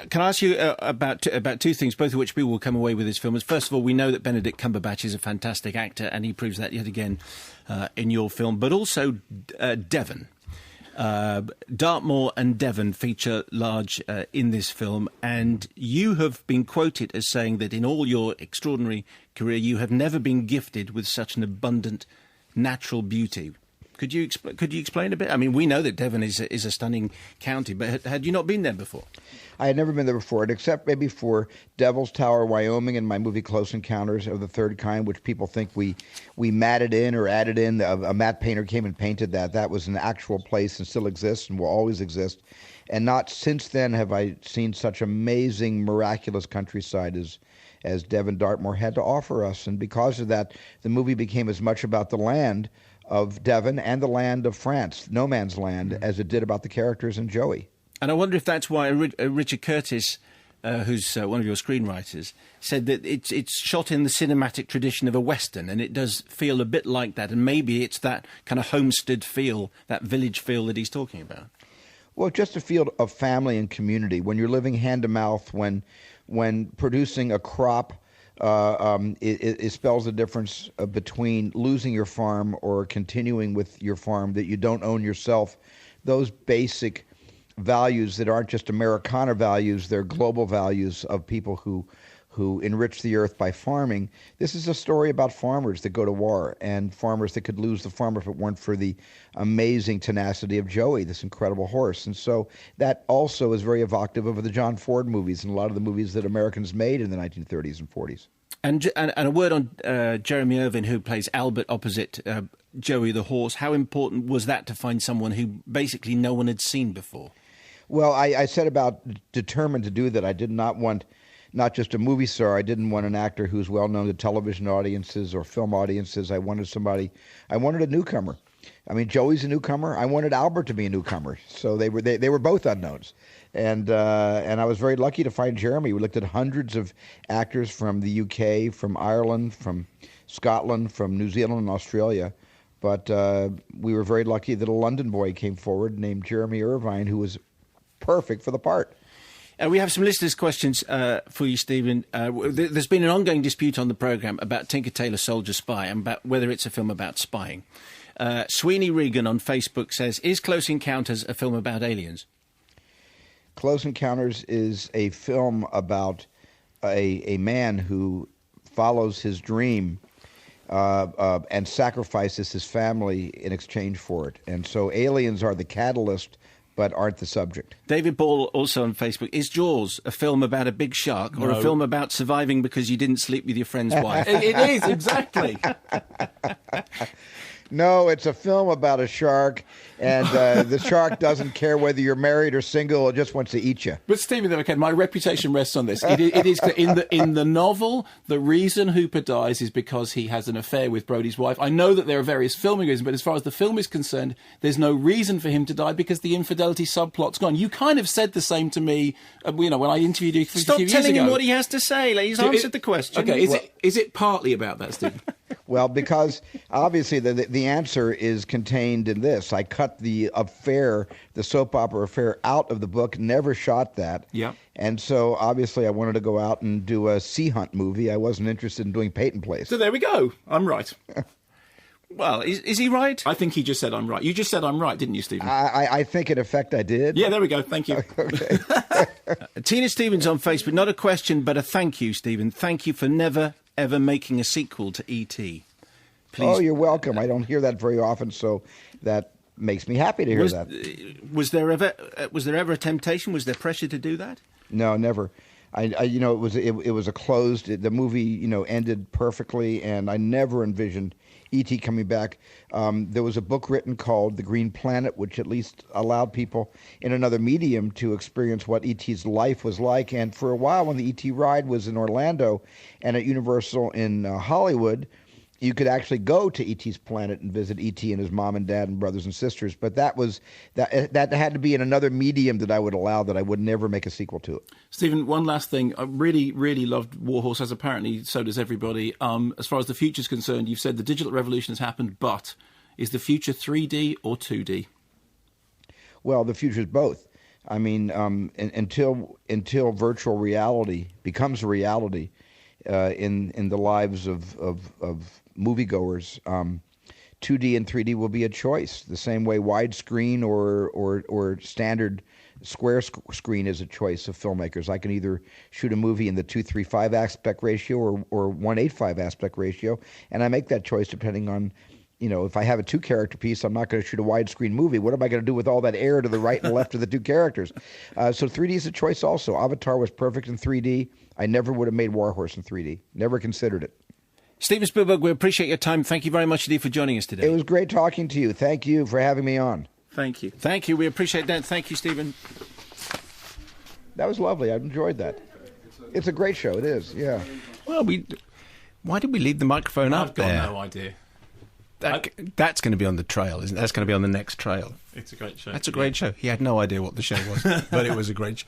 Can I ask you about two things, both of which people will come away with this film? First of all, we know that Benedict Cumberbatch is a fantastic actor, and he proves that yet again in your film. But also Devon. Dartmoor and Devon feature large in this film, and you have been quoted as saying that in all your extraordinary career you have never been gifted with such an abundant natural beauty. Could you explain a bit? I mean, we know that Devon is a stunning county, but had you not been there before? I had never been there before, except maybe for Devil's Tower, Wyoming, and my movie Close Encounters of the Third Kind, which people think we matted in or added in. A matte painter came and painted that. That was an actual place and still exists and will always exist. And not since then have I seen such amazing, miraculous countryside as Devon Dartmoor had to offer us. And because of that, the movie became as much about the land of Devon and the land of France, no man's land, as it did about the characters in Joey. And I wonder if that's why Richard Curtis, who's one of your screenwriters, said that it's shot in the cinematic tradition of a Western, and it does feel a bit like that, and maybe it's that kind of homestead feel, that village feel that he's talking about. Well, just a feel of family and community. When you're living hand to mouth, when producing a crop, it spells the difference between losing your farm or continuing with your farm that you don't own yourself. Those basic values that aren't just Americana values, they're global values of people who enrich the earth by farming. This is a story about farmers that go to war and farmers that could lose the farm if it weren't for the amazing tenacity of Joey, this incredible horse. And so that also is very evocative of the John Ford movies and a lot of the movies that Americans made in the 1930s and 40s. And a word on Jeremy Irvine, who plays Albert opposite Joey the horse. How important was that to find someone who basically no one had seen before? Well, I set about determined to do that. I did not want not just a movie star. I didn't want an actor who's well known to television audiences or film audiences. I wanted a newcomer. I mean, Joey's a newcomer. I wanted Albert to be a newcomer. So they were both unknowns. And I was very lucky to find Jeremy. We looked at hundreds of actors from the UK, from Ireland, from Scotland, from New Zealand and Australia. But we were very lucky that a London boy came forward named Jeremy Irvine, who was perfect for the part. We have some listeners' questions for you, Stephen. There's been an ongoing dispute on the programme about Tinker Tailor Soldier Spy and about whether it's a film about spying. Sweeney Regan on Facebook says, is Close Encounters a film about aliens? Close Encounters is a film about a man who follows his dream and sacrifices his family in exchange for it. And so aliens are the catalyst, but aren't the subject. David Ball, also on Facebook, is Jaws a film about a big shark or a film about surviving because you didn't sleep with your friend's wife? It is, exactly. No, it's a film about a shark, and the shark doesn't care whether you're married or single; it just wants to eat you. But Stephen, okay, my reputation rests on this. It is in the novel. The reason Hooper dies is because he has an affair with Brody's wife. I know that there are various filming reasons, but as far as the film is concerned, there's no reason for him to die because the infidelity subplot's gone. You kind of said the same to me, when I interviewed you a few years ago. Stop telling him what he has to say. Like, he's answered the question. Okay, is it partly about that, Stephen? Well, because obviously the answer is contained in this. I cut the affair, the soap opera affair, out of the book, never shot that. Yeah. And so obviously I wanted to go out and do a sea hunt movie. I wasn't interested in doing Peyton Place. So there we go. I'm right. Well, is he right? I think he just said I'm right. You just said I'm right, didn't you, Stephen? I think in effect I did. Yeah, there we go. Thank you. Okay. Tina Stevens on Facebook, not a question, but a thank you, Stephen. Thank you for never, ever making a sequel to E.T. Please. Oh, you're welcome. I don't hear that very often, so that makes me happy to hear that. Was there ever a temptation? Was there pressure to do that? No, never. It was a closed. The movie, ended perfectly, and I never envisioned E.T. coming back. There was a book written called The Green Planet, which at least allowed people in another medium to experience what E.T.'s life was like. And for a while, when the E.T. ride was in Orlando and at Universal in Hollywood, you could actually go to E.T.'s planet and visit E.T. and his mom and dad and brothers and sisters. But that had to be in another medium that I would allow, that I would never make a sequel to it. Stephen, one last thing. I really, really loved Warhorse, as apparently so does everybody. As far as the future's concerned, you've said the digital revolution has happened, but is the future 3D or 2D? Well, the future is both. I mean, until virtual reality becomes a reality in the lives of moviegoers, 2D and 3D will be a choice. The same way widescreen or standard square screen is a choice of filmmakers. I can either shoot a movie in the 2:3:5 aspect ratio or 1:8:5 aspect ratio, and I make that choice depending on, if I have a 2-character piece, I'm not going to shoot a widescreen movie. What am I going to do with all that air to the right and left of the 2 characters? So 3D is a choice also. Avatar was perfect in 3D. I never would have made Warhorse in 3D. Never considered it. Steven Spielberg, we appreciate your time. Thank you very much indeed for joining us today. It was great talking to you. Thank you for having me on. Thank you. Thank you. We appreciate that. Thank you, Stephen. That was lovely. I enjoyed that. It's a great show. It is, yeah. Well, why did we leave the microphone up there? I've got no idea. That's going to be on the trail, isn't it? That's going to be on the next trail. It's a great show. That's a great show. He had no idea what the show was, but it was a great show.